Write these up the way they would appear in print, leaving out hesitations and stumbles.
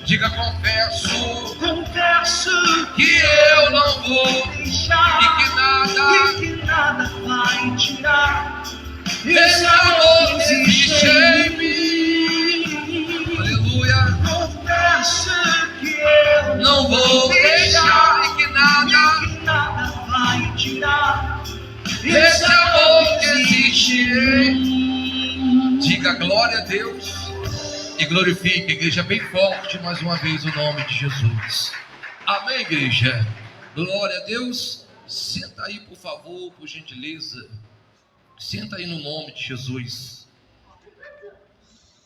Diga, confesso que eu não vou deixar e que nada vai tirar esse amor que existe em mim. Aleluia. Confesso que eu não vou deixar e que nada vai tirar esse amor que existe em mim. Diga glória a Deus. E glorifique, igreja, bem forte, mais uma vez, o nome de Jesus. Amém, igreja? Glória a Deus. Senta aí, por favor, por gentileza. Senta aí no nome de Jesus.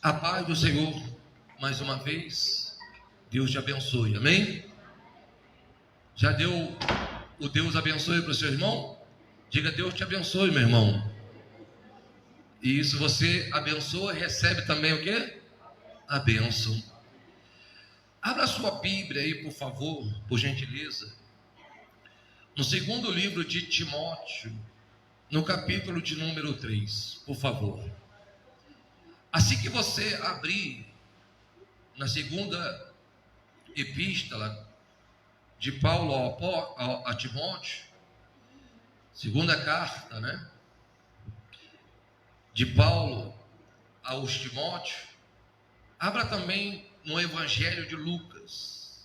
A paz do Senhor, mais uma vez. Deus te abençoe, amém? Já deu o Deus abençoe para o seu irmão? Diga, Deus te abençoe, meu irmão. E isso você abençoa, recebe também o quê? A bênção. Abra sua Bíblia aí, por favor, por gentileza, no segundo livro de Timóteo, no capítulo de número 3, por favor. Assim que você abrir na segunda epístola de Paulo a Timóteo, segunda carta, né, de Paulo aos Timóteo, abra também no Evangelho de Lucas,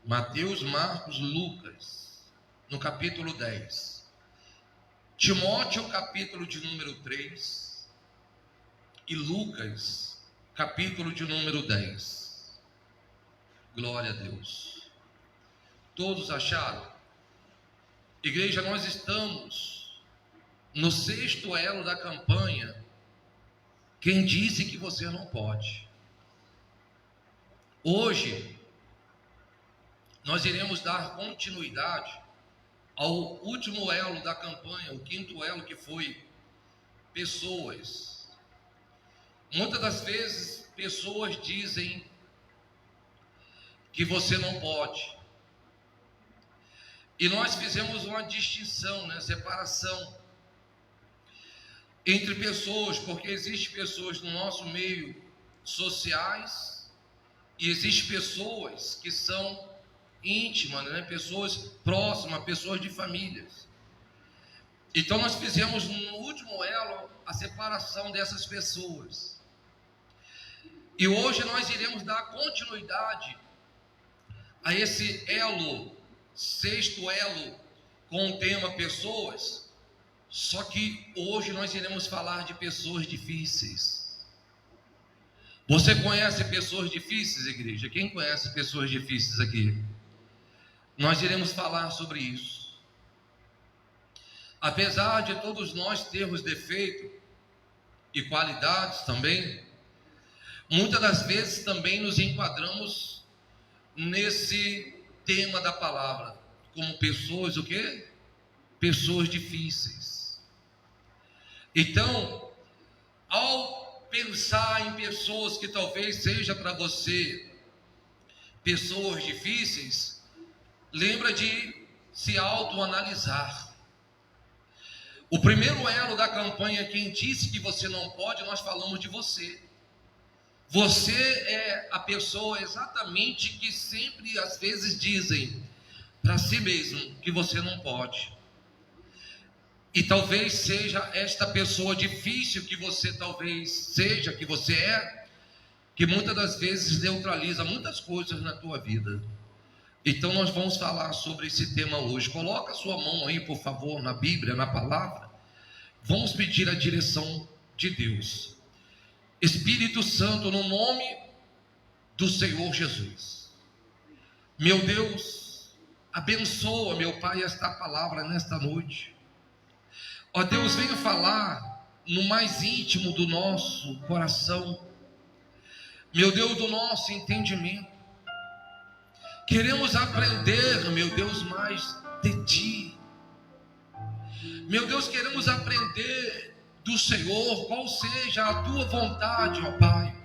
Mateus, Marcos, Lucas, no capítulo 10. Timóteo, capítulo de número 3, e Lucas, capítulo de número 10. Glória a Deus. Todos acharam? Igreja, nós estamos no 6º elo da campanha. Quem disse que você não pode? Hoje, nós iremos dar continuidade ao último elo da campanha, o 5º elo, que foi pessoas. Muitas das vezes, pessoas dizem que você não pode. E nós fizemos uma distinção, né, separação entre pessoas, porque existem pessoas no nosso meio sociais, e existem pessoas que são íntimas, né? Pessoas próximas, pessoas de famílias. Então nós fizemos no último elo a separação dessas pessoas. E hoje nós iremos dar continuidade a esse elo, 6º elo, com o tema pessoas. Só que hoje nós iremos falar de pessoas difíceis. Você conhece pessoas difíceis, igreja? Quem conhece pessoas difíceis aqui? Nós iremos falar sobre isso. Apesar de todos nós termos defeito e qualidades também, muitas das vezes também nos enquadramos nesse tema da palavra, como pessoas, o quê? Pessoas difíceis. Então, ao pensar em pessoas que talvez seja para você pessoas difíceis, lembra de se autoanalisar. O primeiro elo da campanha, quem disse que você não pode, nós falamos de você. Você é a pessoa exatamente que sempre, às vezes, dizem para si mesmo que você não pode. E talvez seja esta pessoa difícil que você talvez seja, que você é, que muitas das vezes neutraliza muitas coisas na tua vida. Então nós vamos falar sobre esse tema hoje. Coloca a sua mão aí, por favor, na Bíblia, na palavra. Vamos pedir a direção de Deus. Espírito Santo, no nome do Senhor Jesus. Meu Deus, abençoa, meu Pai, esta palavra nesta noite. Ó Deus, venha falar no mais íntimo do nosso coração, meu Deus, do nosso entendimento. Queremos aprender, meu Deus, mais de Ti. Meu Deus, queremos aprender do Senhor, qual seja a Tua vontade, ó Pai,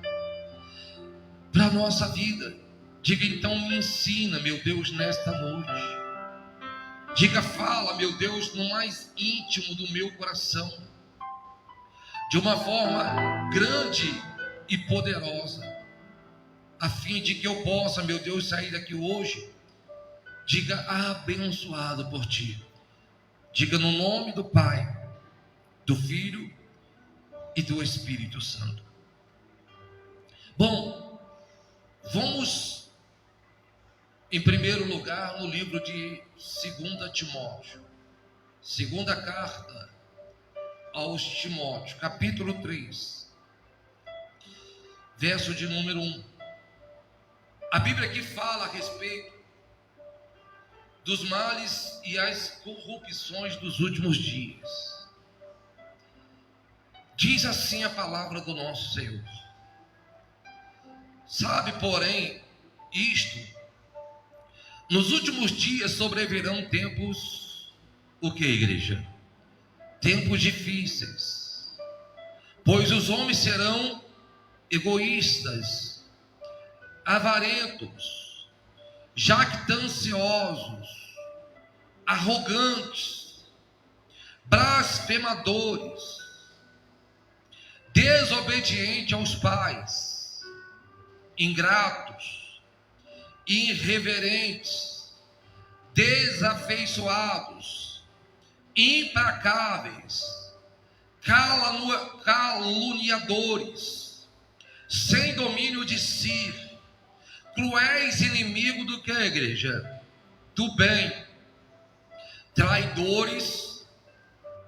para a nossa vida. Diga então, me ensina, meu Deus, nesta noite. Diga, fala, meu Deus, no mais íntimo do meu coração, de uma forma grande e poderosa. a fim de que eu possa, meu Deus, sair daqui hoje, diga abençoado por ti. Diga no nome do Pai, do Filho e do Espírito Santo. Bom, vamos em primeiro lugar no livro de 2 Timóteo, segunda carta aos Timóteo, capítulo 3, verso de número 1. A Bíblia aqui fala a respeito dos males e as corrupções dos últimos dias. Diz assim a palavra do nosso Senhor: sabe, porém, isto, nos últimos dias sobrevirão tempos, o que, igreja? Tempos difíceis, pois os homens serão egoístas, avarentos, jactanciosos, arrogantes, blasfemadores, desobedientes aos pais, ingratos, irreverentes, desafeiçoados, implacáveis, caluniadores, sem domínio de si, cruéis, inimigos do que, igreja? Do bem, traidores,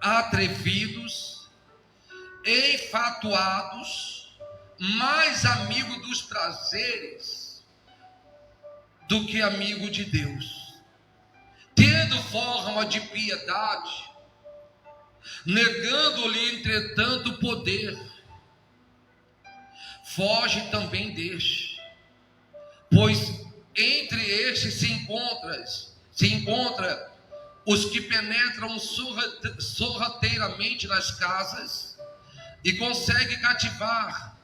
atrevidos, enfatuados, mais amigo dos prazeres do que amigo de Deus, tendo forma de piedade, negando-lhe entretanto poder. Foge também deste, pois entre estes se encontra os que penetram sorrateiramente nas e consegue cativar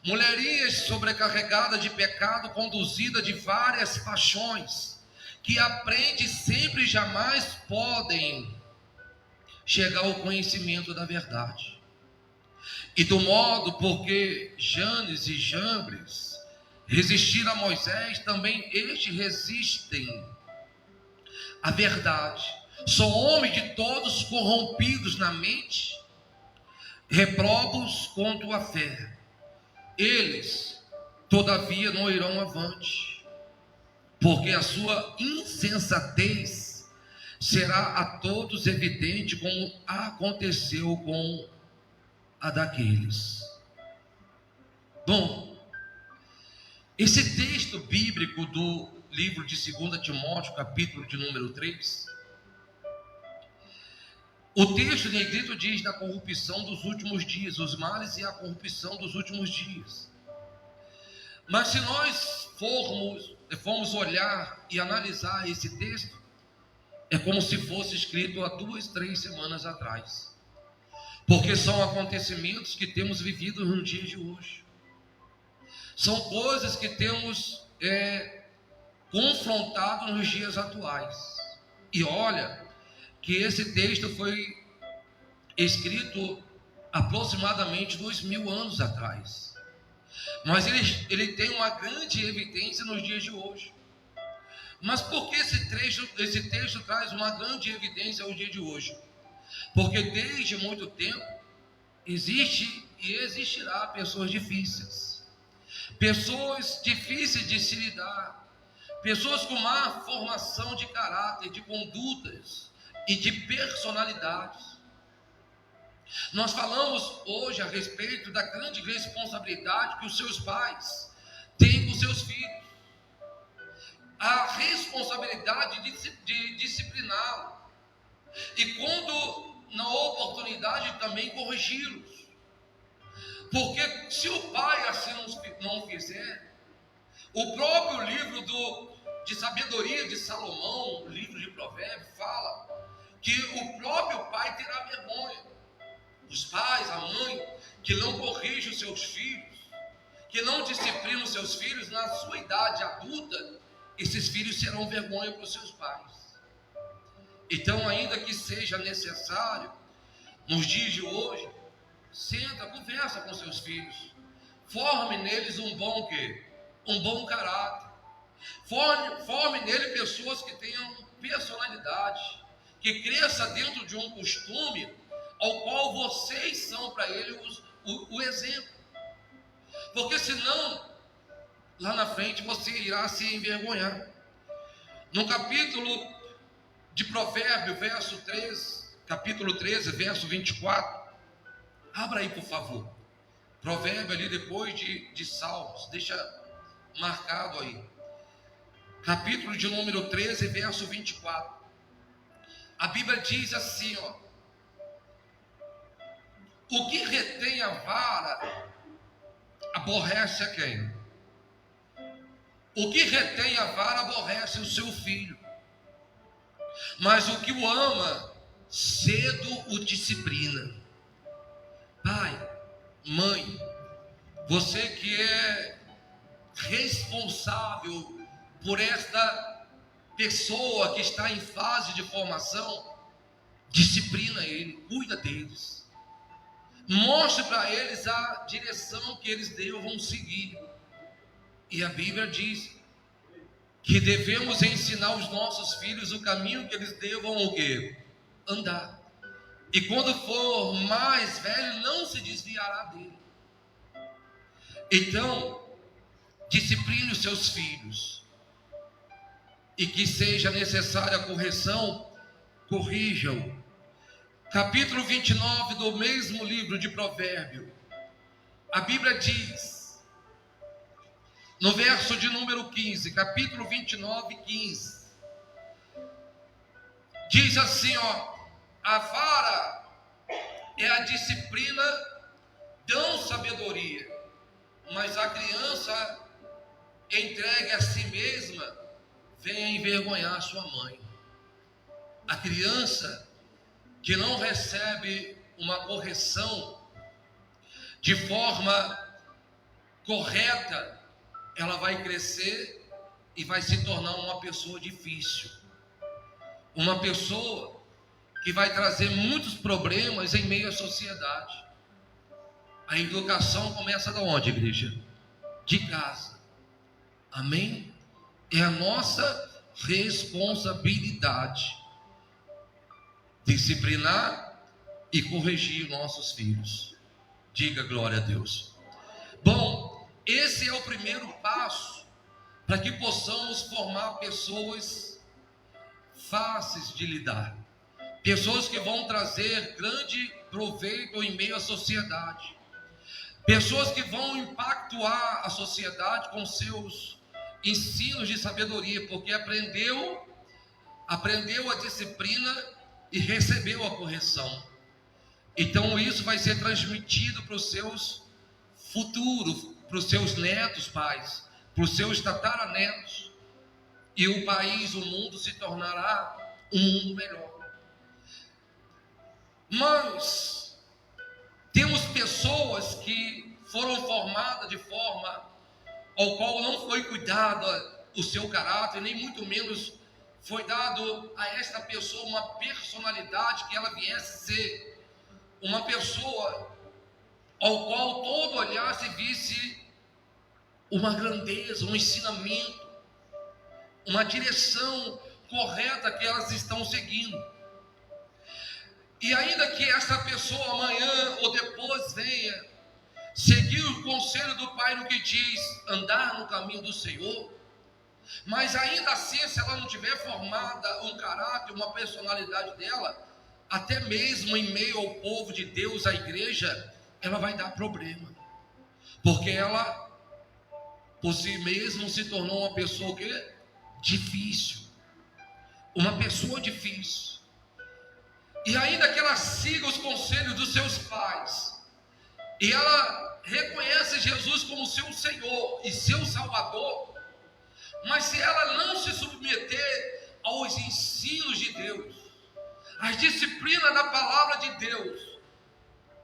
mulherinhas sobrecarregadas de pecado, conduzida de várias paixões, que aprende sempre e jamais podem chegar ao conhecimento da verdade. E do modo porque Janes e Jambres resistiram a Moisés, também estes resistem à verdade. São homens de todos corrompidos na mente, reprobos quanto à fé. Eles, todavia, não irão avante, porque a sua insensatez será a todos evidente, como aconteceu com a daqueles. Bom, esse texto bíblico do livro de 2 Timóteo, capítulo de número 3, o texto negrito diz da corrupção dos últimos dias, os males e a corrupção dos últimos dias. Mas se nós formos olhar e analisar esse texto, é como se fosse escrito há 2, 3 semanas atrás, porque são acontecimentos que temos vivido no dia de hoje, são coisas que temos confrontado nos dias atuais. E olha que esse texto foi escrito aproximadamente 2000 anos atrás, mas ele tem uma grande evidência nos dias de hoje. Mas por que esse texto traz uma grande evidência ao dia de hoje? Porque desde muito tempo existe e existirá pessoas difíceis de se lidar, pessoas com má formação de caráter, de condutas e de personalidades. Nós falamos hoje a respeito da grande responsabilidade que os seus pais têm com seus filhos, a responsabilidade de discipliná-los, e quando na oportunidade também corrigi-los, porque se o pai assim não fizer, o próprio livro de sabedoria de Salomão, o livro de Provérbios, fala que o próprio pai terá vergonha. Os pais, a mãe, que não corrigem os seus filhos, que não disciplinam os seus filhos na sua idade adulta, esses filhos serão vergonha para os seus pais. Então, ainda que seja necessário, nos dias de hoje, senta, conversa com seus filhos, forme neles um bom um bom caráter. Forme nele pessoas que tenham personalidade, que cresça dentro de um costume ao qual vocês são para ele o exemplo. Porque senão, lá na frente você irá se envergonhar. No capítulo de Provérbios, capítulo 13, verso 24. Abra aí, por favor. Provérbio ali depois de Salmos. Deixa marcado aí. Capítulo de número 13, verso 24. A Bíblia diz assim, ó: o que retém a vara aborrece a quem? O que retém a vara aborrece o seu filho, mas o que o ama, cedo o disciplina. Pai, mãe, você que é responsável por esta pessoa que está em fase de formação, disciplina ele, cuida deles, mostre para eles a direção que eles devam seguir. E a Bíblia diz que devemos ensinar os nossos filhos o caminho que eles devam o quê? Andar. E quando for mais velho, não se desviará dele. Então, discipline os seus filhos. E que seja necessária a correção, corrijam. Capítulo 29 do mesmo livro de Provérbios. A Bíblia diz, no verso de número 15, capítulo 29, 15. Diz assim, ó: a vara é a disciplina, dão sabedoria, mas a criança entregue a si mesma vem envergonhar sua mãe. A criança que não recebe uma correção de forma correta, ela vai crescer e vai se tornar uma pessoa difícil, uma pessoa que vai trazer muitos problemas em meio à sociedade. A educação começa de onde, igreja? De casa. Amém? É a nossa responsabilidade disciplinar e corrigir nossos filhos. Diga glória a Deus. Bom, esse é o primeiro passo para que possamos formar pessoas fáceis de lidar, pessoas que vão trazer grande proveito em meio à sociedade, pessoas que vão impactar a sociedade com seus ensinos de sabedoria, porque aprendeu a disciplina e recebeu a correção. Então isso vai ser transmitido para os seus futuros, para os seus netos, pais, para os seus tataranetos, e o país, o mundo se tornará um mundo melhor. Mas temos pessoas que foram formadas de forma ao qual não foi cuidado o seu caráter, nem muito menos foi dado a esta pessoa uma personalidade que ela viesse ser uma pessoa ao qual todo olhar se visse uma grandeza, um ensinamento, uma direção correta que elas estão seguindo. E ainda que essa pessoa amanhã ou depois venha seguir o conselho do Pai no que diz andar no caminho do Senhor, mas ainda assim, se ela não tiver formada um caráter, uma personalidade dela, até mesmo em meio ao povo de Deus, a igreja, ela vai dar problema, porque ela por si mesma se tornou uma pessoa que difícil, uma pessoa difícil. E ainda que ela siga os conselhos dos seus pais, e ela reconhece Jesus como seu Senhor e seu Salvador, mas se ela não se submeter aos ensinos de Deus, às disciplinas da palavra de Deus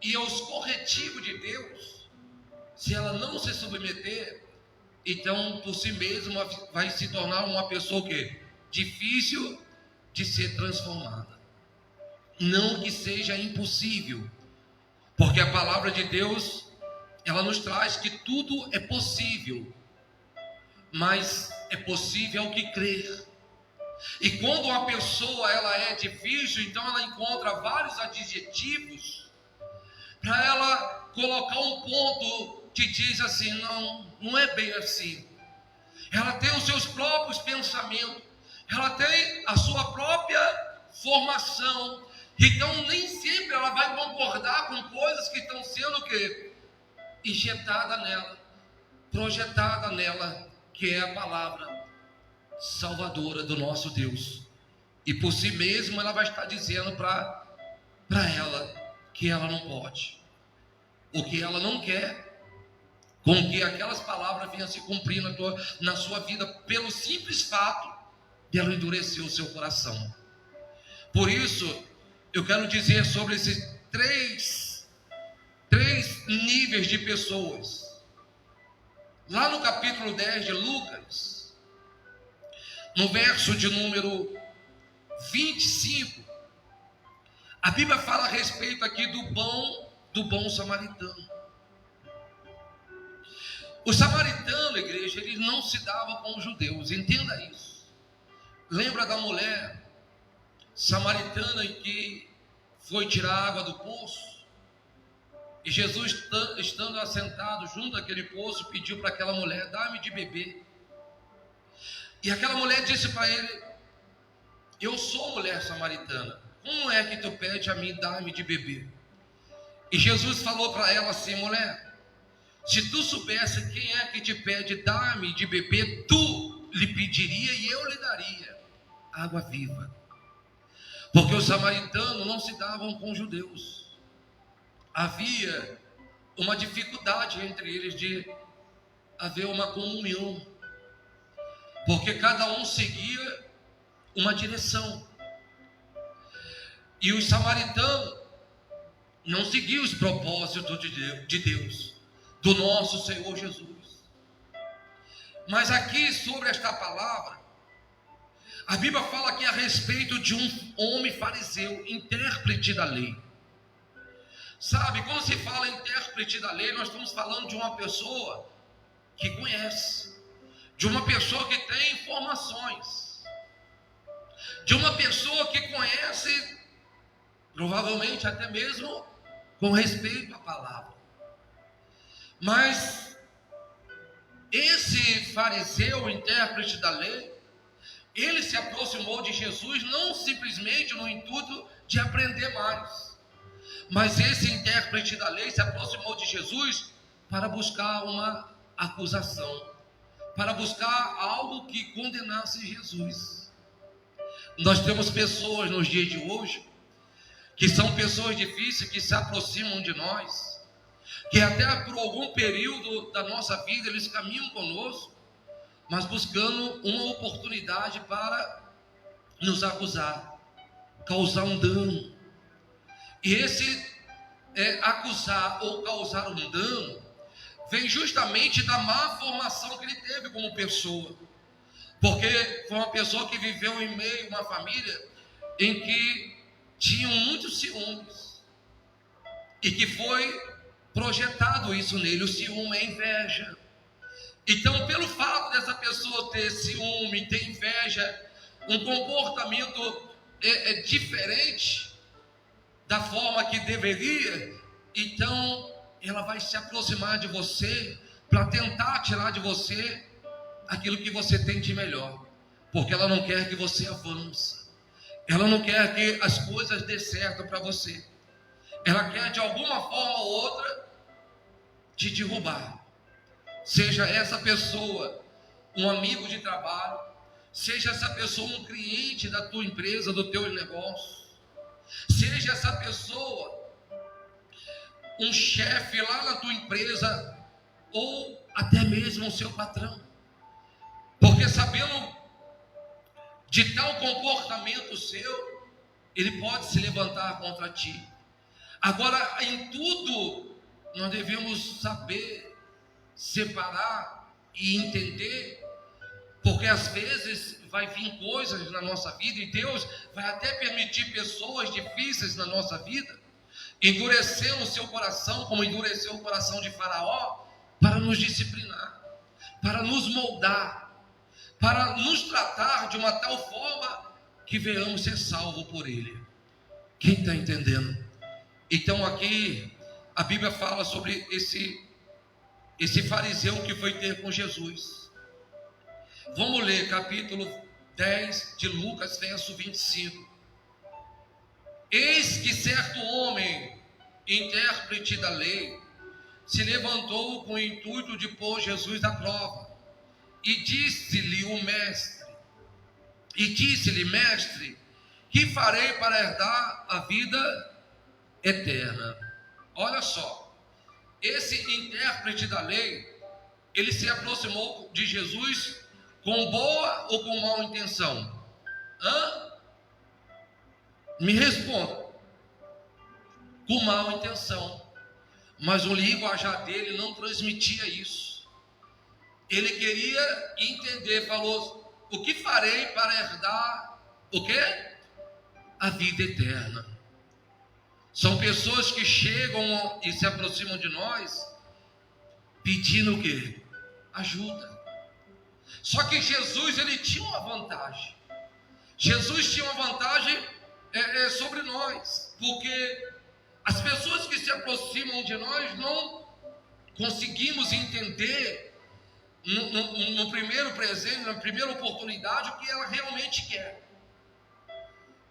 e aos corretivos de Deus, se ela não se submeter, então por si mesma vai se tornar uma pessoa que difícil de ser transformada. Não que seja impossível, porque a palavra de Deus, ela nos traz que tudo é possível mas é possível ao que crer. E quando uma pessoa ela é difícil, então ela encontra vários adjetivos para ela colocar um ponto que diz assim: não é bem assim. Ela tem os seus próprios pensamentos, ela tem a sua própria formação, então nem sempre ela vai concordar com coisas que estão sendo injetadas nela, projetada nela, que é a palavra salvadora do nosso Deus. E por si mesma ela vai estar dizendo para ela que ela não pode, o que ela não quer, com que aquelas palavras venham se cumprir na sua vida, pelo simples fato de ela endurecer o seu coração. Por isso eu quero dizer sobre esses três níveis de pessoas. Lá no capítulo 10 de Lucas, no verso de número 25, a Bíblia fala a respeito aqui do bom samaritano. O samaritano, igreja, ele não se dava com os judeus, entenda isso. Lembra da mulher samaritana em que foi tirar água do poço? E Jesus, estando assentado junto àquele poço, pediu para aquela mulher: dá-me de beber. E aquela mulher disse para ele: eu sou mulher samaritana, como é que tu pede a mim, dá-me de beber? E Jesus falou para ela assim: mulher, se tu soubesse quem é que te pede, dá-me de beber, tu lhe pediria e eu lhe daria água viva. Porque os samaritanos não se davam com os judeus. Havia uma dificuldade entre eles de haver uma comunhão, porque cada um seguia uma direção. E os samaritanos não seguiam os propósitos de Deus, do nosso Senhor Jesus. Mas aqui sobre esta palavra, a Bíblia fala aqui a respeito de um homem fariseu, intérprete da lei. Sabe, quando se fala intérprete da lei, nós estamos falando de uma pessoa que conhece, de uma pessoa que tem informações, de uma pessoa que conhece, provavelmente até mesmo com respeito à palavra. Mas esse fariseu, intérprete da lei, ele se aproximou de Jesus não simplesmente no intuito de aprender mais, mas esse intérprete da lei se aproximou de Jesus para buscar uma acusação, para buscar algo que condenasse Jesus. Nós temos pessoas nos dias de hoje que são pessoas difíceis, que se aproximam de nós, que até por algum período da nossa vida eles caminham conosco, mas buscando uma oportunidade para nos acusar, causar um dano. E esse acusar ou causar um dano vem justamente da má formação que ele teve como pessoa, porque foi uma pessoa que viveu em meio a uma família em que tinham muitos ciúmes, e que foi projetado isso nele. O ciúme é inveja. Então, pelo fato dessa pessoa ter ciúme, ter inveja, um comportamento diferente da forma que deveria, então ela vai se aproximar de você para tentar tirar de você aquilo que você tem de melhor, porque ela não quer que você avance, ela não quer que as coisas dê certo para você, ela quer de alguma forma ou outra te derrubar. Seja essa pessoa um amigo de trabalho, seja essa pessoa um cliente da tua empresa, do teu negócio, seja essa pessoa um chefe lá na tua empresa, ou até mesmo o seu patrão, porque sabendo de tal comportamento seu, ele pode se levantar contra ti. Agora, em tudo nós devemos saber separar e entender, porque às vezes vai vir coisas na nossa vida, e Deus vai até permitir pessoas difíceis na nossa vida, endurecendo o seu coração, como endureceu o coração de Faraó, para nos disciplinar, para nos moldar, para nos tratar de uma tal forma que venhamos ser salvos por Ele. Quem está entendendo? Então aqui a Bíblia fala sobre esse fariseu que foi ter com Jesus. Vamos ler capítulo 10 de Lucas, verso 25. Eis que certo homem, intérprete da lei, se levantou com o intuito de pôr Jesus à prova, e disse-lhe, mestre, que farei para herdar a vida eterna? Olha só, esse intérprete da lei, ele se aproximou de Jesus com boa ou com má intenção? Me responda. Com má intenção. Mas o linguajar dele não transmitia isso. Ele queria entender, falou: o que farei para herdar o quê? A vida eterna. São pessoas que chegam e se aproximam de nós pedindo o quê? Ajuda. Só que Jesus, ele tinha uma vantagem. Jesus tinha uma vantagem sobre nós, porque as pessoas que se aproximam de nós não conseguimos entender no primeiro presente, na primeira oportunidade, o que ela realmente quer.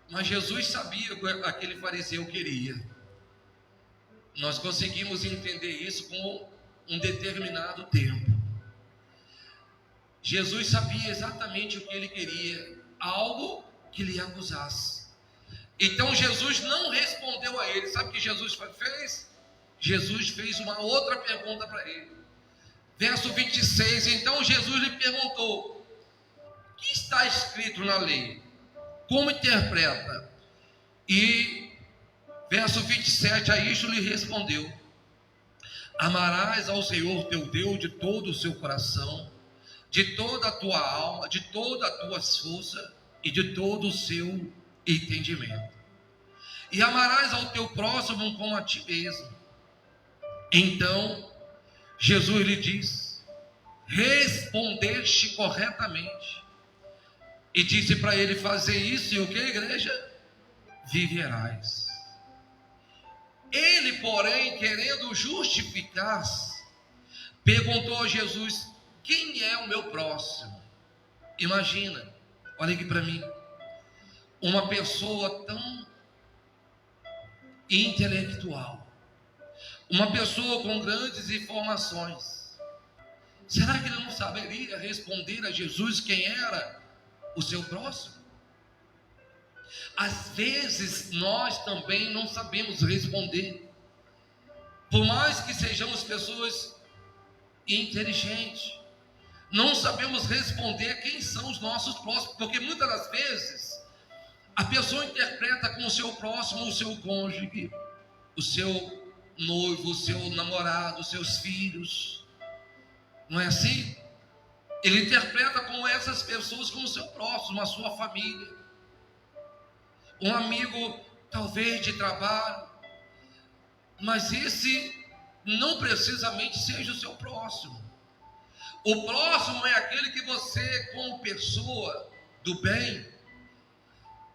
Mas Jesus sabia o que aquele fariseu queria. Nós conseguimos entender isso com um determinado tempo. Jesus sabia exatamente o que ele queria, algo que lhe acusasse. Então Jesus não respondeu a ele. Sabe o que Jesus fez? Jesus fez uma outra pergunta para ele. Verso 26, então Jesus lhe perguntou: o que está escrito na lei? Como interpreta? E verso 27, a isto lhe respondeu: amarás ao Senhor teu Deus de todo o seu coração, de toda a tua alma, de toda a tua força e de todo o seu entendimento. E amarás ao teu próximo como a ti mesmo. Então Jesus lhe diz: respondeste corretamente. E disse para ele fazer isso, e o que, igreja? Viverás. Ele, porém, querendo justificar-se, perguntou a Jesus: quem é o meu próximo? Imagina, olha aqui para mim, uma pessoa tão intelectual, uma pessoa com grandes informações. Será que ele não saberia responder a Jesus quem era o seu próximo? Às vezes nós também não sabemos responder, por mais que sejamos pessoas inteligentes, não sabemos responder quem são os nossos próximos, porque muitas das vezes a pessoa interpreta com o seu próximo o seu cônjuge, o seu noivo, o seu namorado, os seus filhos. Não é assim? Ele interpreta com essas pessoas como o seu próximo, a sua família, um amigo talvez de trabalho, mas esse não precisamente seja o seu próximo. O próximo é aquele que você, como pessoa do bem,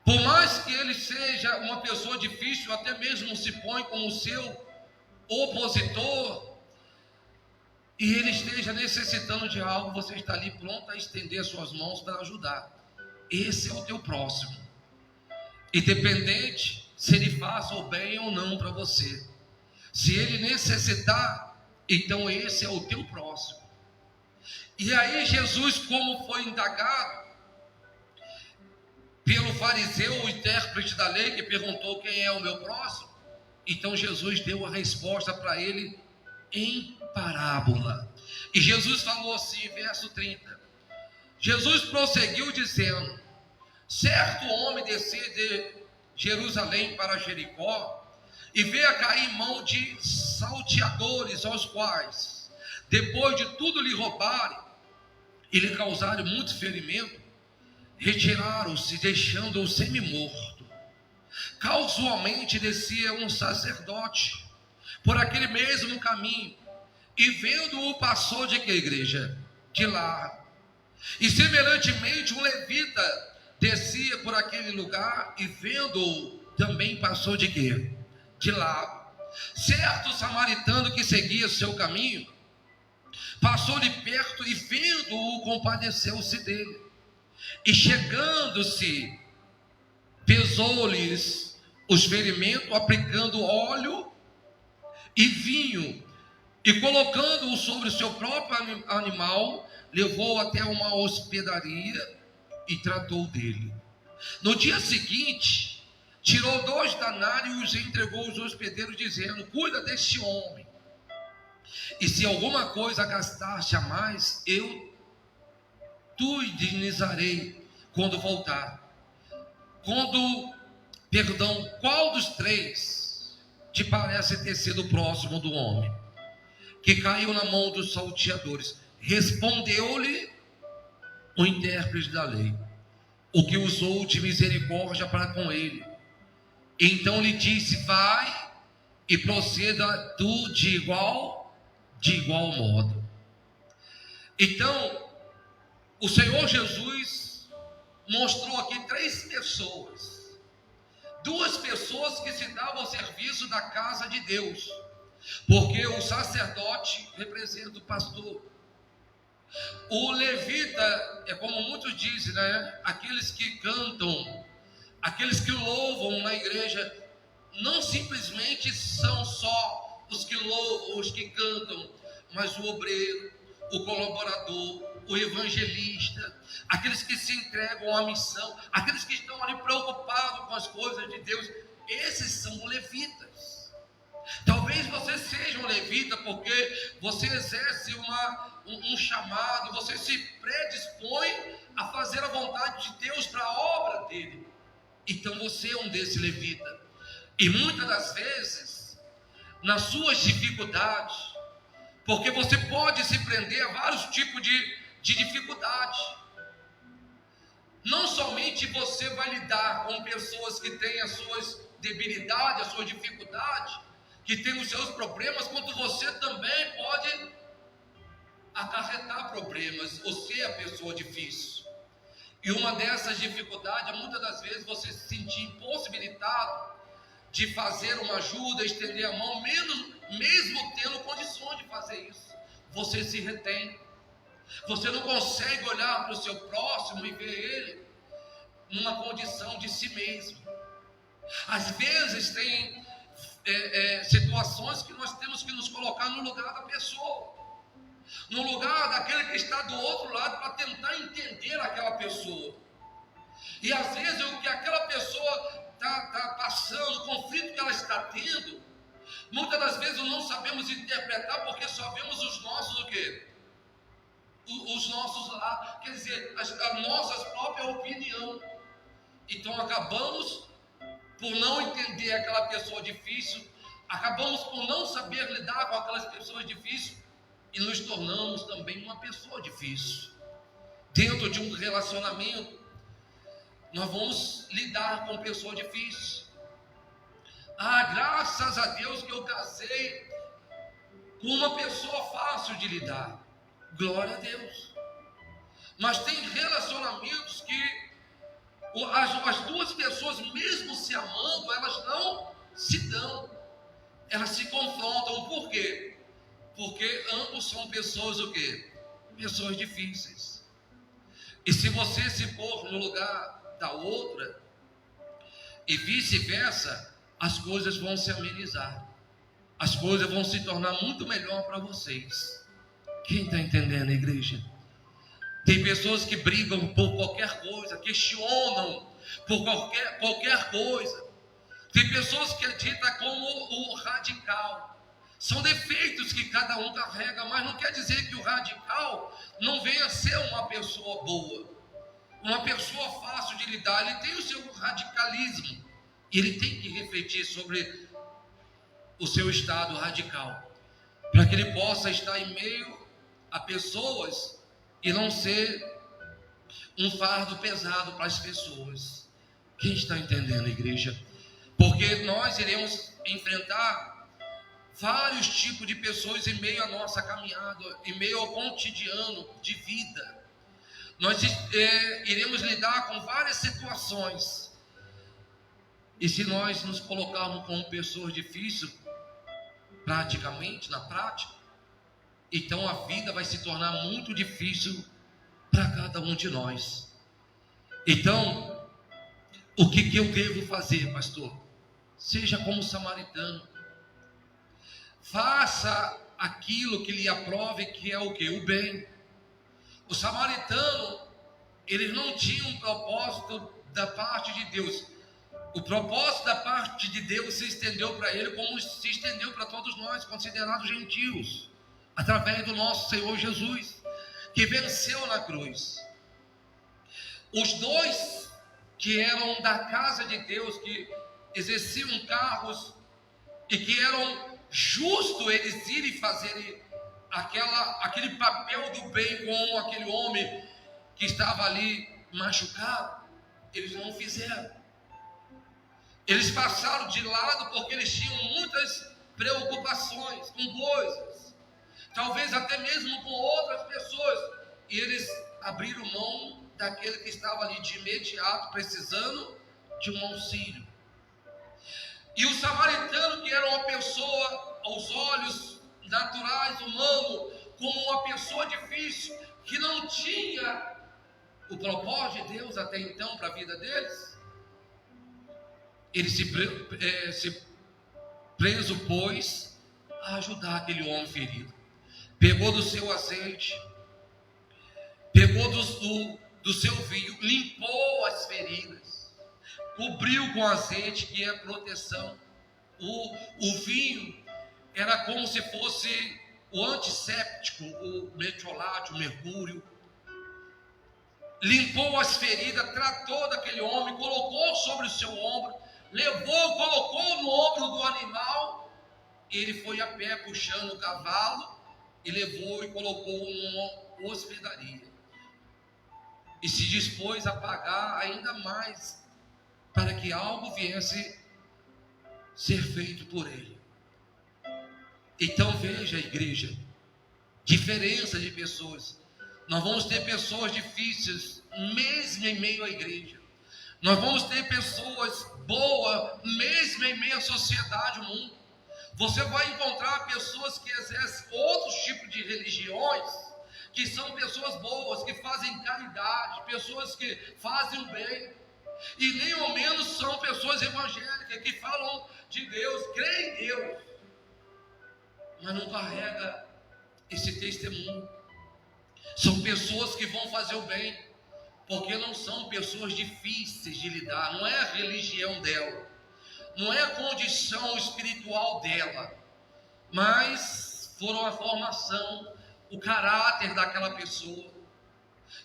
por mais que ele seja uma pessoa difícil, até mesmo se põe como o seu opositor, e ele esteja necessitando de algo, você está ali pronto a estender suas mãos para ajudar. Esse é o teu próximo, independente se ele faça o bem ou não para você. Se ele necessitar, então esse é o teu próximo. E aí Jesus, como foi indagado pelo fariseu, o intérprete da lei, que perguntou quem é o meu próximo, então Jesus deu a resposta para ele em parábola. E Jesus falou assim, verso 30. Jesus prosseguiu dizendo: certo homem descia de Jerusalém para Jericó, e veio a cair em mão de salteadores, aos quais, depois de tudo lhe roubarem e lhe causarem muito ferimento, retiraram-se, deixando-o semi-morto. Casualmente descia um sacerdote por aquele mesmo caminho, e vendo-o passou de que, igreja? de lá. E semelhantemente um levita descia por aquele lugar e vendo-o também passou de quê? De lá. Certo samaritano que seguia seu caminho passou-lhe perto e vendo-o compadeceu-se dele. E chegando-se, pesou-lhes os ferimentos, aplicando óleo e vinho, e colocando-o sobre o seu próprio animal, levou-o até uma hospedaria e tratou dele. No dia seguinte, tirou 2 denários e entregou aos hospedeiros, dizendo: cuida deste homem, e se alguma coisa gastaste a mais, eu te indenizarei quando voltar. Qual dos 3 te parece ter sido próximo do homem que caiu na mão dos salteadores? Respondeu-lhe o intérprete da lei: o que usou de misericórdia para com ele. Então lhe disse: vai e proceda tu de igual modo. Então o Senhor Jesus mostrou aqui 3 pessoas. 2 pessoas que se davam ao serviço da casa de Deus, porque o sacerdote representa o pastor. O levita é como muitos dizem, né? Aqueles que cantam, aqueles que louvam na igreja, não simplesmente são só os que louvam, os que cantam, mas o obreiro, o colaborador, o evangelista, aqueles que se entregam à missão, aqueles que estão ali preocupados com as coisas de Deus. Esses são levitas. Talvez você seja um levita porque você exerce um chamado, você se predispõe a fazer a vontade de Deus para a obra dele. Então você é um desse levita. E muitas das vezes, nas suas dificuldades, porque você pode se prender a vários tipos de dificuldade. Não somente você vai lidar com pessoas que têm as suas debilidades, as suas dificuldades, que têm os seus problemas, quanto você também pode acarretar problemas, ou ser a pessoa difícil. E uma dessas dificuldades, muitas das vezes você se sentir impossibilitado de fazer uma ajuda, estender a mão, mesmo tendo condições de fazer isso. Você se retém. Você não consegue olhar para o seu próximo e ver ele numa condição de si mesmo. Às vezes tem situações que nós temos que nos colocar no lugar da pessoa, no lugar daquele que está do outro lado, para tentar entender aquela pessoa. E às vezes o que aquela pessoa está passando, o conflito que ela está tendo, muitas das vezes não sabemos interpretar, porque só vemos os nossos o quê? Os nossos lá, quer dizer, as nossas próprias opiniões. Então acabamos por não entender aquela pessoa difícil, acabamos por não saber lidar com aquelas pessoas difíceis e nos tornamos também uma pessoa difícil. Dentro de um relacionamento, nós vamos lidar com pessoas difíceis. Graças a Deus que eu casei com uma pessoa fácil de lidar. Glória a Deus. Mas tem relacionamentos que as 2 pessoas, mesmo se amando, elas não se dão, elas se confrontam. Por quê? Porque ambos são pessoas o quê? Pessoas difíceis. E se você se pôr no lugar da outra e vice-versa, as coisas vão se amenizar, as coisas vão se tornar muito melhor para vocês. Quem está entendendo, igreja? Tem pessoas que brigam por qualquer coisa, questionam por qualquer coisa. Tem pessoas que acreditam como o radical. São defeitos que cada um carrega, mas não quer dizer que o radical não venha a ser uma pessoa boa, uma pessoa fácil de lidar. Ele tem o seu radicalismo e ele tem que refletir sobre o seu estado radical, para que ele possa estar em meio a pessoas e não ser um fardo pesado para as pessoas. Quem está entendendo, igreja? Porque nós iremos enfrentar vários tipos de pessoas em meio à nossa caminhada, em meio ao cotidiano de vida. Nós iremos lidar com várias situações. E se nós nos colocarmos como pessoas difíceis, praticamente, na prática, então a vida vai se tornar muito difícil para cada um de nós. Então, o que eu devo fazer, pastor? Seja como o samaritano. Faça aquilo que lhe aprove, que é o quê? O bem. O samaritano, ele não tinha um propósito da parte de Deus. O propósito da parte de Deus se estendeu para ele como se estendeu para todos nós, considerados gentios, através do nosso Senhor Jesus, que venceu na cruz. Os dois que eram da casa de Deus, que exerciam cargos e que eram justos eles irem fazer aquele papel do bem com aquele homem que estava ali machucado, eles não fizeram. Eles passaram de lado porque eles tinham muitas preocupações com coisas, talvez até mesmo com outras pessoas, e eles abriram mão daquele que estava ali de imediato precisando de um auxílio. E o samaritano, que era uma pessoa aos olhos naturais, humanos, como uma pessoa difícil, que não tinha o propósito de Deus até então para a vida deles, ele se presupôs a ajudar aquele homem ferido. Pegou do seu azeite, pegou do seu vinho, limpou as feridas, cobriu com azeite, que é proteção. O vinho era como se fosse o antisséptico, o metiolato, o mercúrio. Limpou as feridas, tratou daquele homem, colocou sobre o seu ombro, levou, colocou no ombro do animal. Ele foi a pé puxando o cavalo e levou e colocou numa hospedaria. E se dispôs a pagar ainda mais para que algo viesse ser feito por ele. Então veja, igreja, diferença de pessoas. Nós vamos ter pessoas difíceis mesmo em meio à igreja. Nós vamos ter pessoas boas mesmo em meio à sociedade, o mundo. Você vai encontrar pessoas que exercem outros tipos de religiões, que são pessoas boas, que fazem caridade, pessoas que fazem o bem, e nem ao menos são pessoas evangélicas que falam de Deus, creem em Deus, mas não carrega esse testemunho. São pessoas que vão fazer o bem, porque não são pessoas difíceis de lidar, não é a religião dela, não é a condição espiritual dela, mas foram a formação, o caráter daquela pessoa.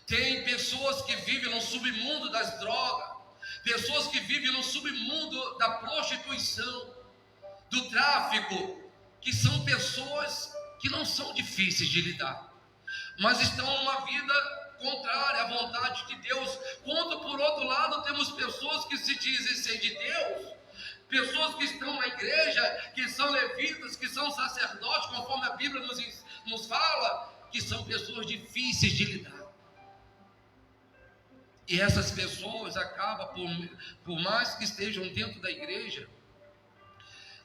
Tem pessoas que vivem no submundo das drogas, pessoas que vivem no submundo da prostituição, do tráfico, que são pessoas que não são difíceis de lidar, mas estão numa vida contrária à vontade de Deus. Quando por outro lado temos pessoas que se dizem ser de Deus, pessoas que estão na igreja, que são levitas, que são sacerdotes, conforme a Bíblia nos fala, que são pessoas difíceis de lidar. E essas pessoas acabam, por mais que estejam dentro da igreja,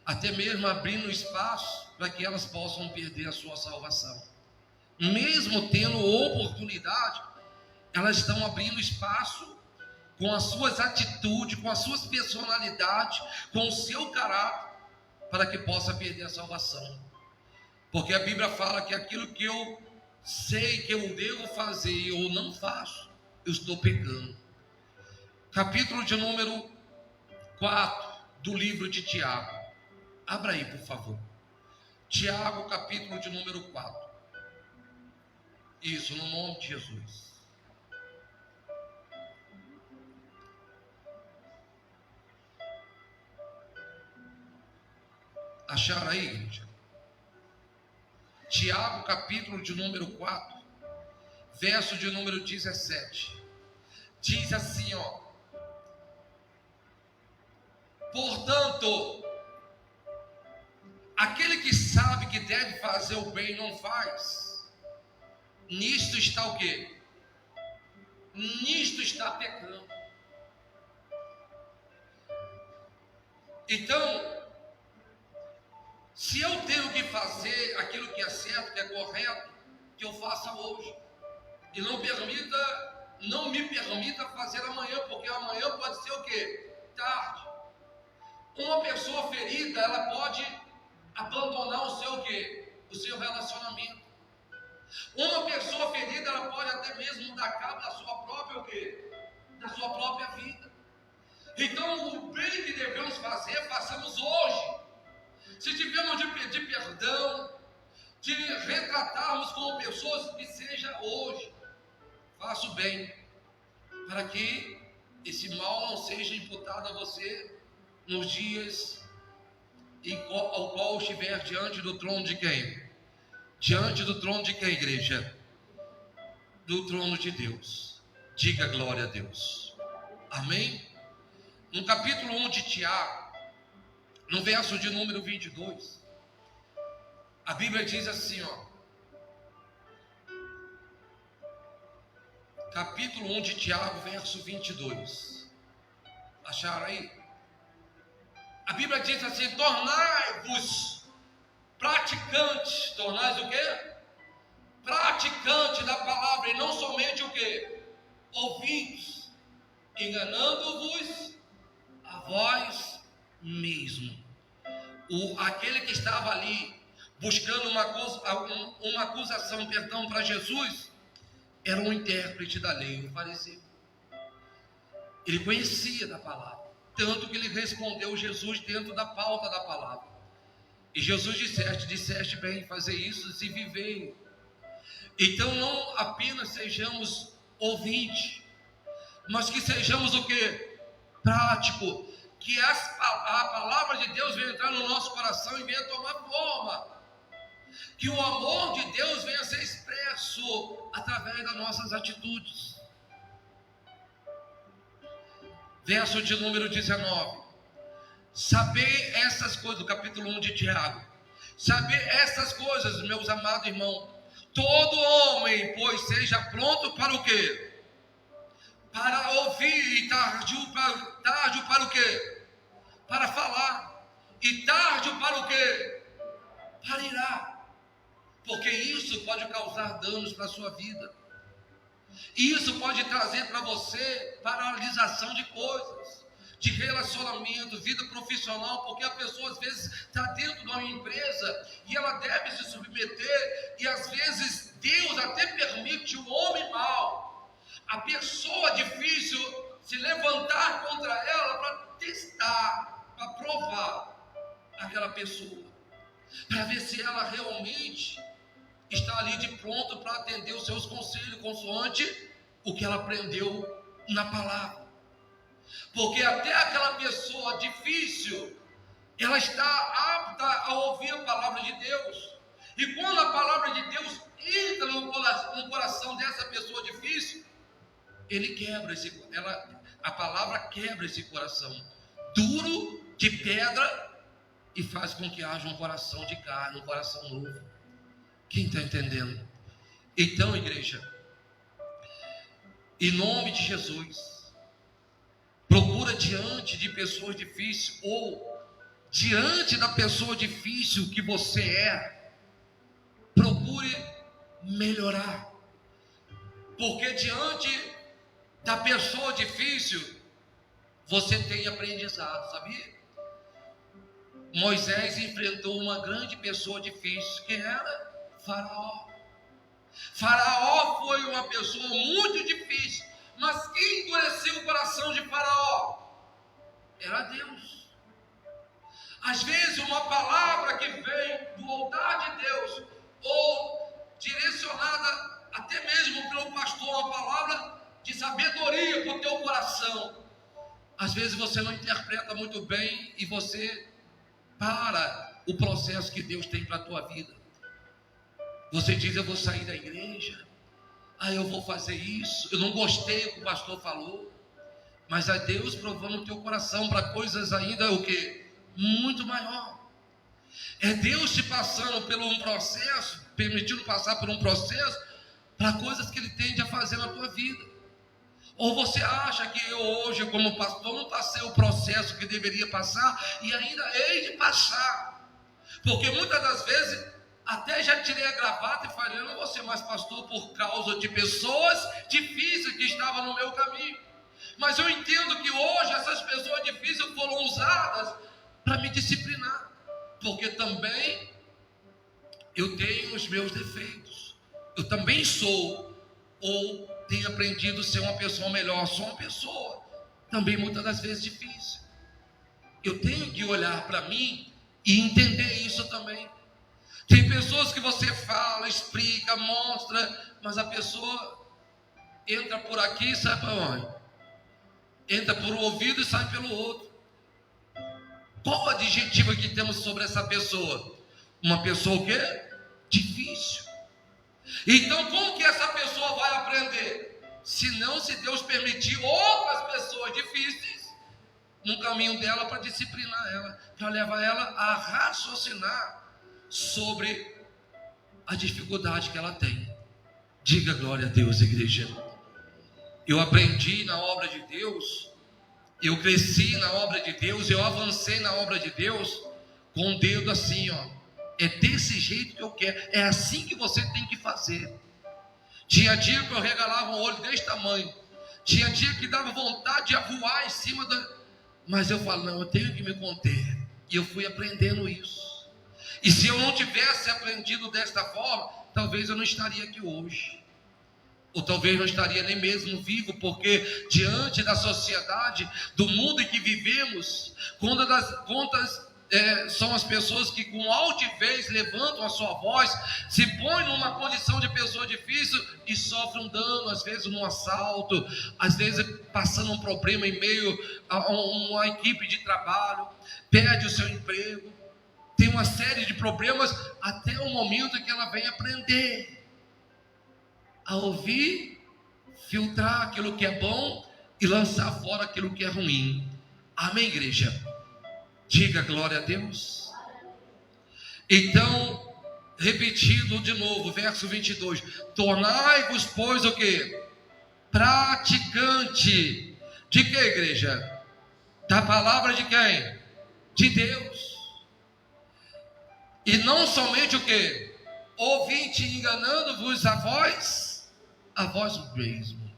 até mesmo abrindo espaço para que elas possam perder a sua salvação. Mesmo tendo oportunidade, elas estão abrindo espaço com as suas atitudes, com as suas personalidades, com o seu caráter, para que possa perder a salvação. Porque a Bíblia fala que aquilo que eu sei que eu devo fazer e eu não faço, eu estou pecando. Capítulo de número 4 do livro de Tiago. Abra aí, por favor. Tiago, capítulo de número 4. Isso, no nome de Jesus. Acharam aí, igreja? Tiago, capítulo de número 4, verso de número 17. Diz assim, ó: portanto, Aquele que sabe que deve fazer o bem não faz, nisto está o quê? Nisto está pecando. Então, se eu tenho que fazer aquilo que é certo, que é correto, que eu faça hoje. E não me permita fazer amanhã, porque amanhã pode ser o quê? Tarde. Uma pessoa ferida, ela pode abandonar o seu o quê? O seu relacionamento. Uma pessoa ferida, ela pode até mesmo dar cabo da sua própria o quê? Da sua própria vida. Então, o bem que devemos fazer, façamos hoje. Se tivermos de pedir perdão, de retratarmos como pessoas, que seja hoje. Faça o bem, para que esse mal não seja imputado a você nos dias ao qual estiver diante do trono de quem? Diante do trono de quem, igreja? Do trono de Deus. Diga glória a Deus. Amém? No capítulo 1 de Tiago, no verso de número 22, a Bíblia diz assim, ó. Capítulo 1 de Tiago, verso 22. Acharam aí? A Bíblia diz assim: tornai-vos praticantes. Tornais o quê? Praticante da palavra, e não somente o quê? Ouvintes, enganando-vos a vós mesmo. Aquele que estava ali buscando uma acusação, perdão, para Jesus, era um intérprete da lei, um fariseu. Ele conhecia da palavra, tanto que ele respondeu Jesus dentro da pauta da palavra. E Jesus disseste bem, fazer isso e vivei. Então não apenas sejamos ouvintes, mas que sejamos o quê? Prático. Que a palavra de Deus venha entrar no nosso coração e venha tomar forma. Que o amor de Deus venha ser expresso através das nossas atitudes. Verso de número 19. Saber essas coisas, do capítulo 1 de Tiago. Saber essas coisas, meus amados irmãos. Todo homem, pois, seja pronto para o quê? Para ouvir, e tardio para o quê? Para falar. E tardio para o quê? Para irar. Porque isso pode causar danos para a sua vida. Isso pode trazer para você paralisação de coisas, de relacionamento, vida profissional, porque a pessoa às vezes está dentro de uma empresa e ela deve se submeter, e às vezes Deus até permite o homem mau, a pessoa difícil, se levantar contra ela para testar, para provar aquela pessoa, para ver se ela realmente está ali de pronto para atender os seus conselhos, consoante o que ela aprendeu na palavra. Porque até aquela pessoa difícil, ela está apta a ouvir a palavra de Deus. E quando a palavra de Deus entra no coração dessa pessoa difícil, a palavra quebra esse coração duro, de pedra, e faz com que haja um coração de carne, um coração novo. Quem está entendendo? Então, igreja, em nome de Jesus, procura diante de pessoas difíceis, ou diante da pessoa difícil que você é, procure melhorar. Porque diante da pessoa difícil, você tem aprendizado, sabia? Moisés enfrentou uma grande pessoa difícil, que era Faraó. Faraó foi uma pessoa muito difícil, mas quem endureceu o coração de Faraó? Era Deus. Às vezes uma palavra que vem do altar de Deus, ou direcionada até mesmo pelo pastor, uma palavra de sabedoria para o teu coração, às vezes você não interpreta muito bem e você para o processo que Deus tem para a tua vida. Você diz: eu vou sair da igreja, eu vou fazer isso, eu não gostei do que o pastor falou, mas é Deus provando o teu coração para coisas ainda o quê? Muito maior. É Deus te passando por um processo, permitindo passar por um processo, para coisas que Ele tende a fazer na tua vida. Ou você acha que eu hoje, como pastor, não passei o processo que deveria passar e ainda hei de passar? Porque muitas das vezes até já tirei a gravata e falei, eu não vou ser mais pastor por causa de pessoas difíceis que estavam no meu caminho. Mas eu entendo que hoje essas pessoas difíceis foram usadas para me disciplinar. Porque também eu tenho os meus defeitos. Eu também sou, ou tenho aprendido a ser uma pessoa melhor. Sou uma pessoa também muitas das vezes difícil. Eu tenho que olhar para mim e entender isso também. Tem pessoas que você fala, explica, mostra, mas a pessoa entra por aqui e sai para onde? Entra por um ouvido e sai pelo outro. Qual o adjetivo que temos sobre essa pessoa? Uma pessoa o quê? Difícil. Então como que essa pessoa vai aprender? Se não, se Deus permitir outras pessoas difíceis no caminho dela para disciplinar ela, para levar ela a raciocinar sobre a dificuldade que ela tem. Diga glória a Deus, igreja. Eu aprendi na obra de Deus, eu cresci na obra de Deus, eu avancei na obra de Deus com o dedo assim, ó. É desse jeito que eu quero, é assim que você tem que fazer. Tinha dia que eu regalava um olho desse tamanho, tinha dia que dava vontade de voar em cima da... Mas eu falo, não, eu tenho que me conter. E eu fui aprendendo isso. E se eu não tivesse aprendido desta forma, talvez eu não estaria aqui hoje. Ou talvez não estaria nem mesmo vivo, porque diante da sociedade, do mundo em que vivemos, quando das contas são as pessoas que com altivez levantam a sua voz, se põem numa condição de pessoa difícil e sofrem um dano, às vezes num assalto, às vezes passando um problema em meio a uma equipe de trabalho, perde o seu emprego, tem uma série de problemas até o momento que ela vem aprender a ouvir, filtrar aquilo que é bom e lançar fora aquilo que é ruim. Amém, igreja? Diga glória a Deus. Então, repetido de novo, verso 22. Tornai-vos, pois, o que? Praticante. De que, igreja? Da palavra de quem? De Deus. E não somente o que? Ouvinte, enganando-vos a vós mesmo.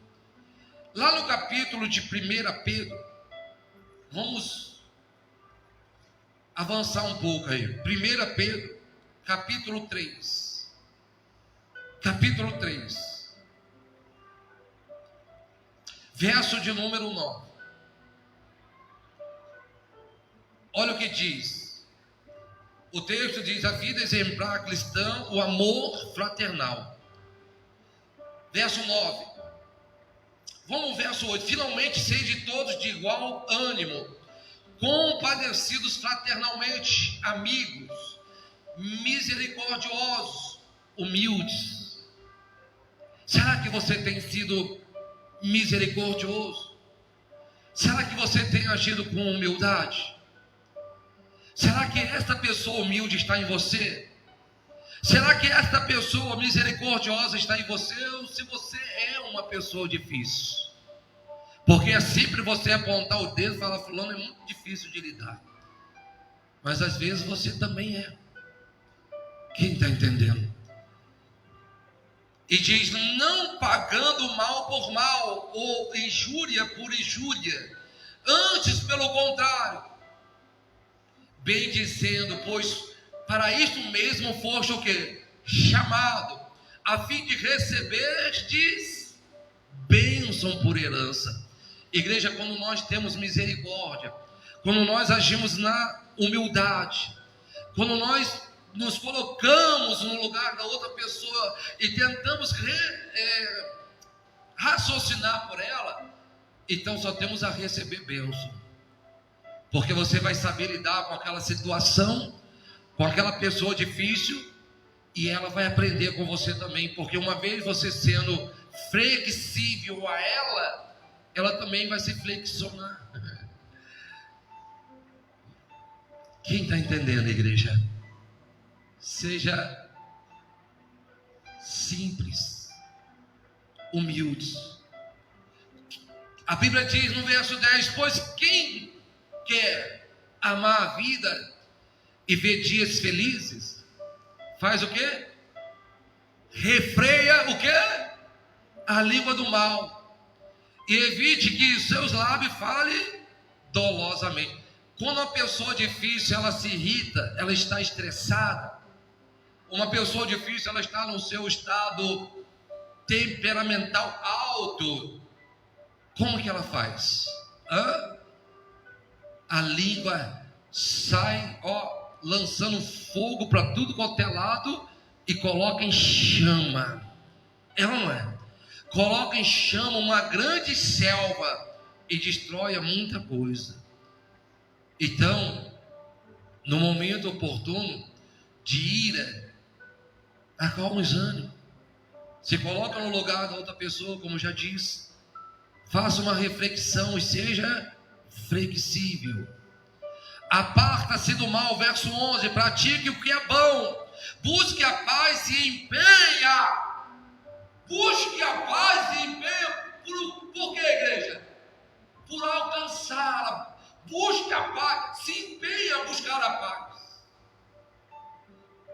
Lá no capítulo de 1 Pedro, vamos avançar um pouco aí. 1 Pedro, capítulo 3. Capítulo 3. Verso de número 9. Olha o que diz. O texto diz: a vida exemplar cristã, o amor fraternal. Verso 9. Vamos ao verso 8. Finalmente sede todos de igual ânimo, compadecidos fraternalmente, amigos, misericordiosos, humildes. Será que você tem sido misericordioso? Será que você tem agido com humildade? Será que esta pessoa humilde está em você? Será que esta pessoa misericordiosa está em você? Ou se você é uma pessoa difícil? Porque é sempre você apontar o dedo e falar: fulano é muito difícil de lidar. Mas às vezes você também é. Quem está entendendo? E diz: não pagando mal por mal, ou injúria por injúria. Antes, pelo contrário, bem dizendo, pois para isto mesmo foste o quê? Chamado, a fim de receberdes bênção por herança. Igreja, quando nós temos misericórdia, quando nós agimos na humildade, quando nós nos colocamos no lugar da outra pessoa e tentamos raciocinar por ela, então só temos a receber bênção. Porque você vai saber lidar com aquela situação, com aquela pessoa difícil, e ela vai aprender com você também. Porque uma vez você sendo flexível a ela também vai se flexionar. Quem está entendendo, igreja? seja simples, humilde. A Bíblia diz no verso 10: pois quem quer amar a vida e ver dias felizes, faz o quê? Refreia o quê? A língua do mal, e evite que seus lábios falem dolosamente. Quando uma pessoa difícil, ela se irrita, ela está estressada. Uma pessoa difícil, ela está no seu estado temperamental alto. Como que ela faz? A língua sai, lançando fogo para tudo quanto é lado e coloca em chama. Não é? Coloca em chama uma grande selva e destrói muita coisa. Então, no momento oportuno de ira, acalma os ânimos. Se coloca no lugar da outra pessoa, como já disse. Faça uma reflexão e seja flexível. Aparta-se do mal, verso 11. Pratique o que é bom. Busque a paz e empenha. Busque a paz e empenha. Por que, igreja? Por alcançá-la. Busque a paz. Se empenha a buscar a paz.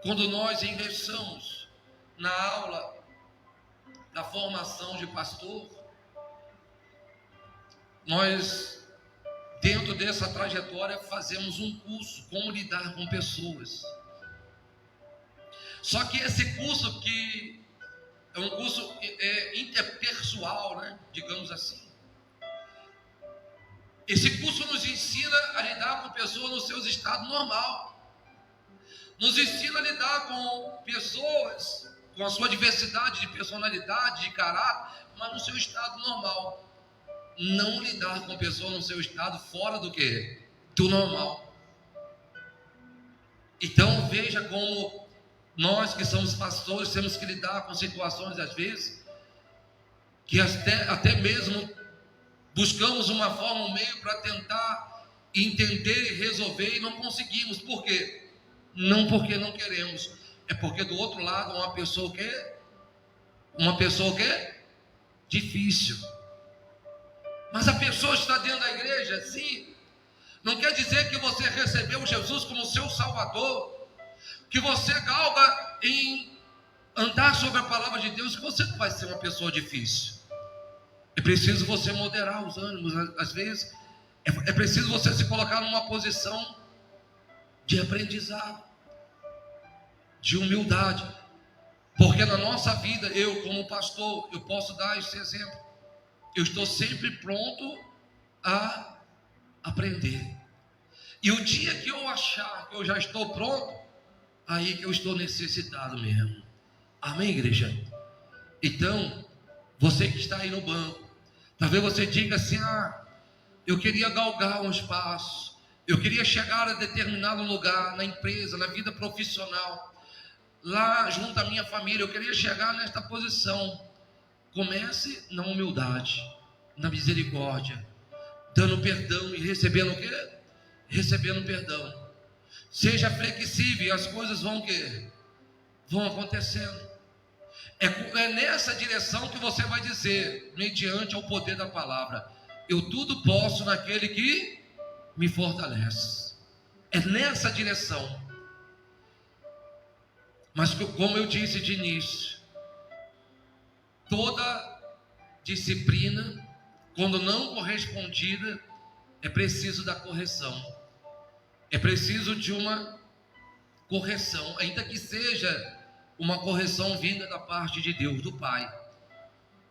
Quando nós ingressamos na aula da formação de pastor, nós, dentro dessa trajetória, fazemos um curso, como lidar com pessoas. Só que esse curso, que é um curso interpessoal, né? Digamos assim. Esse curso nos ensina a lidar com pessoas no seu estado normal. Nos ensina a lidar com pessoas com a sua diversidade de personalidade, de caráter, mas no seu estado normal. Não lidar com pessoas no seu estado fora do quê? Do normal. Então veja como nós que somos pastores temos que lidar com situações às vezes que até mesmo buscamos uma forma, um meio para tentar entender e resolver e não conseguimos. Por quê? Não porque não queremos, é porque do outro lado uma pessoa o quê? Uma pessoa o quê? Difícil. Mas a pessoa está dentro da igreja, sim. Não quer dizer que você recebeu Jesus como seu Salvador, que você galga em andar sobre a palavra de Deus, que você não vai ser uma pessoa difícil. É preciso você moderar os ânimos, às vezes. É preciso você se colocar numa posição de aprendizado, de humildade. Porque na nossa vida, eu como pastor, eu posso dar esse exemplo. Eu estou sempre pronto a aprender. E o dia que eu achar que eu já estou pronto, aí que eu estou necessitado mesmo. Amém, igreja? Então, você que está aí no banco, talvez você diga assim: eu queria galgar um espaço, eu queria chegar a determinado lugar, na empresa, na vida profissional, lá junto à minha família, eu queria chegar nesta posição. Comece na humildade, na misericórdia, dando perdão e recebendo o quê? Recebendo perdão. Seja flexível e as coisas vão o quê? Vão acontecendo. É nessa direção que você vai dizer, mediante ao poder da palavra: eu tudo posso naquele que me fortalece. É nessa direção. Mas como eu disse de início, toda disciplina, quando não correspondida, é preciso da correção. É preciso de uma correção, ainda que seja uma correção vinda da parte de Deus, do Pai,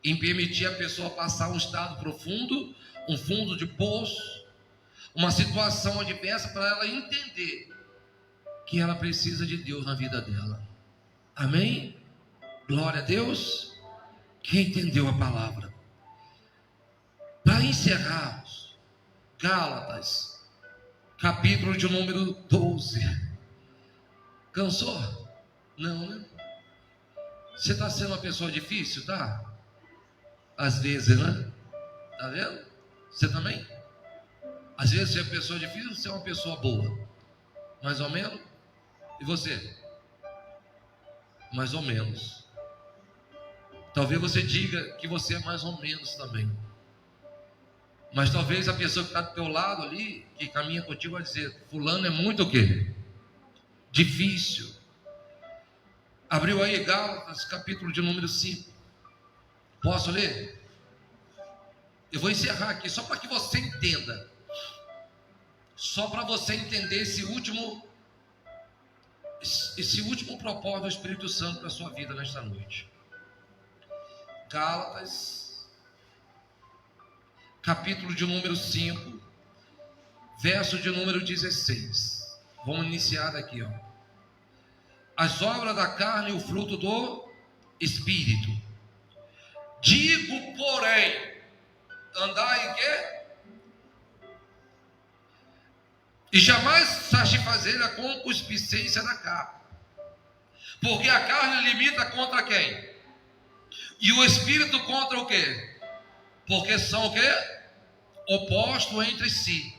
em permitir a pessoa passar um estado profundo, um fundo de poço, uma situação adversa, para ela entender que ela precisa de Deus na vida dela. Amém? Glória a Deus. Quem entendeu a palavra? Para encerrarmos, Gálatas, capítulo de número 12. Cansou? Não, né? Você está sendo uma pessoa difícil, tá? Às vezes, né? Tá vendo? Você também? Às vezes você é uma pessoa difícil, você é uma pessoa boa. Mais ou menos? E você? mais ou menos. Talvez você diga que você é mais ou menos também. Mas talvez a pessoa que está do teu lado ali, que caminha contigo, vai dizer: fulano é muito o quê? Difícil. Abriu aí Gálatas, capítulo de número 5. Posso ler? Eu vou encerrar aqui, só para que você entenda. Só para você entender esse último propósito do Espírito Santo para a sua vida nesta noite. Gálatas, capítulo de número 5, verso de número 16. Vamos iniciar daqui, ó. As obras da carne e o fruto do Espírito. Digo, porém, andai em quê? E jamais satisfazer a concupiscência da carne. Porque a carne limita contra quem? E o Espírito contra o quê? Porque são o quê? Opostos entre si.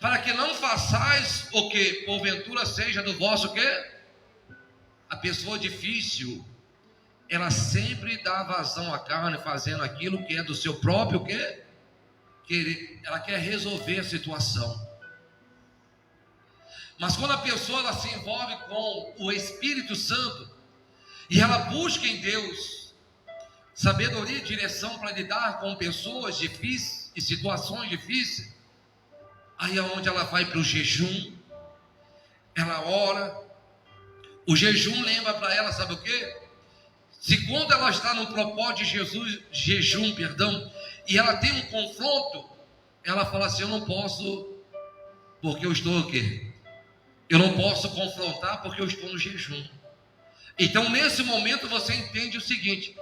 Para que não façais o que porventura seja do vosso quê? A pessoa difícil, ela sempre dá vazão à carne, fazendo aquilo que é do seu próprio quê? Ela quer resolver a situação. Mas quando a pessoa ela se envolve com o Espírito Santo e ela busca em Deus sabedoria e direção para lidar com pessoas difíceis e situações difíceis, aí é onde ela vai para o jejum, ela ora. O jejum lembra para ela, sabe o quê? Se quando ela está no propósito de jejum, e ela tem um confronto, ela fala assim: eu não posso, porque eu estou o quê? Eu não posso confrontar porque eu estou no jejum. Então nesse momento você entende o seguinte: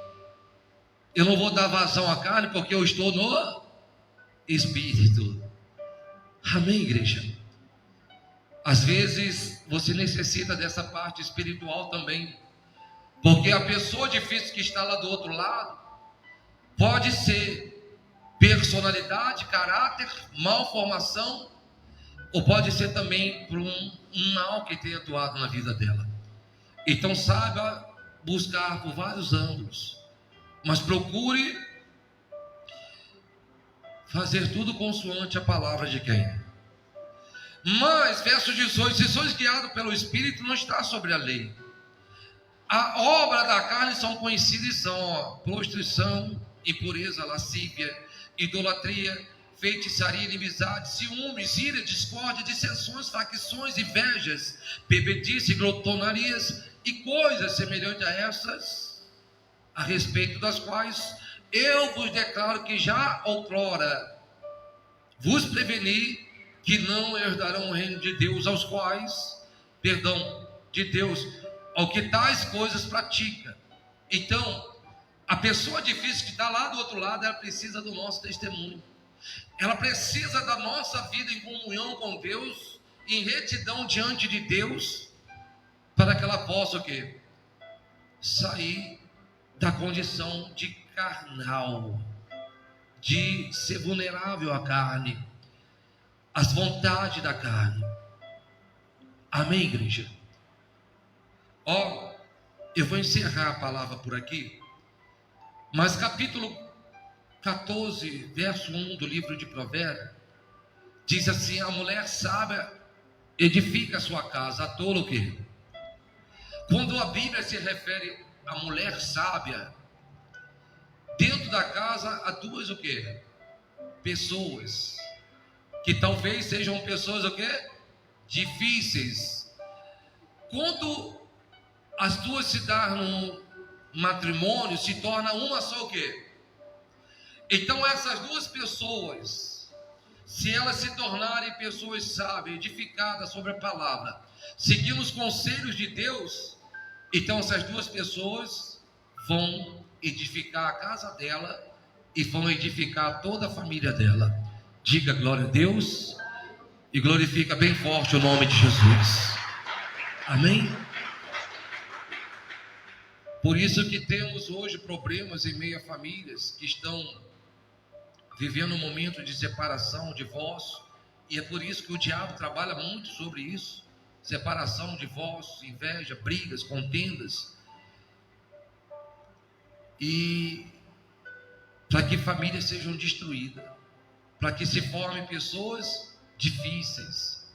eu não vou dar vazão à carne porque eu estou no Espírito. Amém, igreja? Às vezes você necessita dessa parte espiritual também, porque a pessoa difícil que está lá do outro lado pode ser personalidade, caráter, malformação, ou pode ser também por um mal que tenha atuado na vida dela. Então saiba buscar por vários ângulos, mas procure fazer tudo consoante a palavra de quem? Mas, verso 18: se sois guiados pelo Espírito, não está sobre a lei. A obra da carne são conhecidas e são prostituição, impureza, lascívia, idolatria, feitiçaria, inimizade, ciúmes, ira, discórdia, dissensões, facções, invejas, bebedice, glotonarias e coisas semelhantes a essas, a respeito das quais eu vos declaro que já outrora vos preveni que não herdarão o reino de Deus ao que tais coisas pratica. Então, a pessoa difícil que está lá do outro lado, ela precisa do nosso testemunho. Ela precisa da nossa vida em comunhão com Deus, em retidão diante de Deus, para que ela possa o quê? Sair da condição de carnal, de ser vulnerável à carne, às vontades da carne. Amém, igreja? Eu vou encerrar a palavra por aqui, mas capítulo 14, verso 1 do livro de Provérbios, diz assim: a mulher sábia edifica a sua casa, a tola o quê? Quando a Bíblia se refere à mulher sábia, dentro da casa há duas o quê? Pessoas, que talvez sejam pessoas o quê? Difíceis. Quando as duas se dão no matrimônio, se torna uma só o quê? Então essas duas pessoas, se elas se tornarem pessoas sábias, edificadas sobre a palavra, seguindo os conselhos de Deus, então essas duas pessoas vão edificar a casa dela e vão edificar toda a família dela. Diga glória a Deus e glorifica bem forte o nome de Jesus. Amém? Por isso que temos hoje problemas em meio a famílias que estão vivendo um momento de separação, divórcio, e é por isso que o diabo trabalha muito sobre isso: separação, divórcio, inveja, brigas, contendas, e para que famílias sejam destruídas, para que se formem pessoas difíceis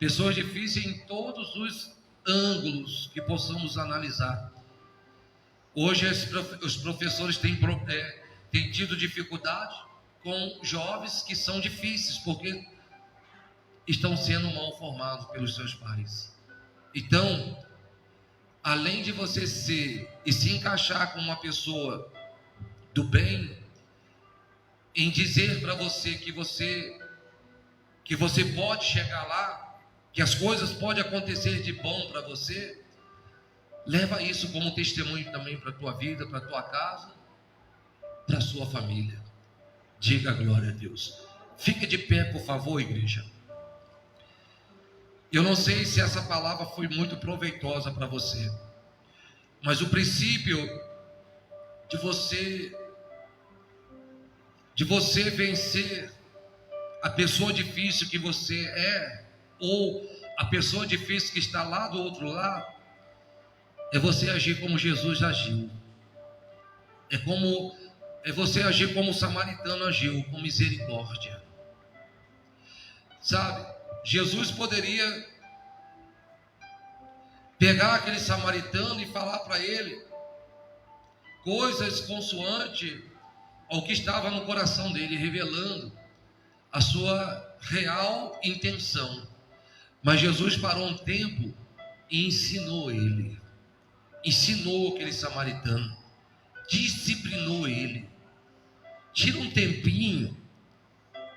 em todos os ângulos que possamos analisar. Hoje os professores têm tido dificuldade com jovens que são difíceis, porque estão sendo mal formados pelos seus pais. Então, além de você ser e se encaixar com uma pessoa do bem, em dizer para você que você pode chegar lá, que as coisas podem acontecer de bom para você, leva isso como testemunho também para a tua vida, para a tua casa, para a sua família. Diga glória a Deus. Fique de pé, por favor, igreja. Eu não sei se essa palavra foi muito proveitosa para você, mas o princípio de você vencer a pessoa difícil que você é, ou a pessoa difícil que está lá do outro lado, é você agir como Jesus agiu. É você agir como o samaritano agiu, com misericórdia. Sabe, Jesus poderia pegar aquele samaritano e falar para ele coisas consoante ao que estava no coração dele, revelando a sua real intenção. Mas Jesus parou um tempo e ensinou aquele samaritano, disciplinou ele. Tira um tempinho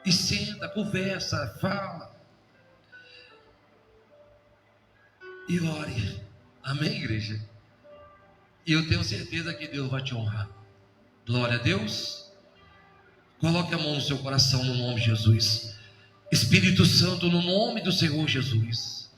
e senta, conversa, fala e ore. Amém, igreja? E eu tenho certeza que Deus vai te honrar. Glória a Deus. Coloque a mão no seu coração no nome de Jesus. Espírito Santo, no nome do Senhor Jesus.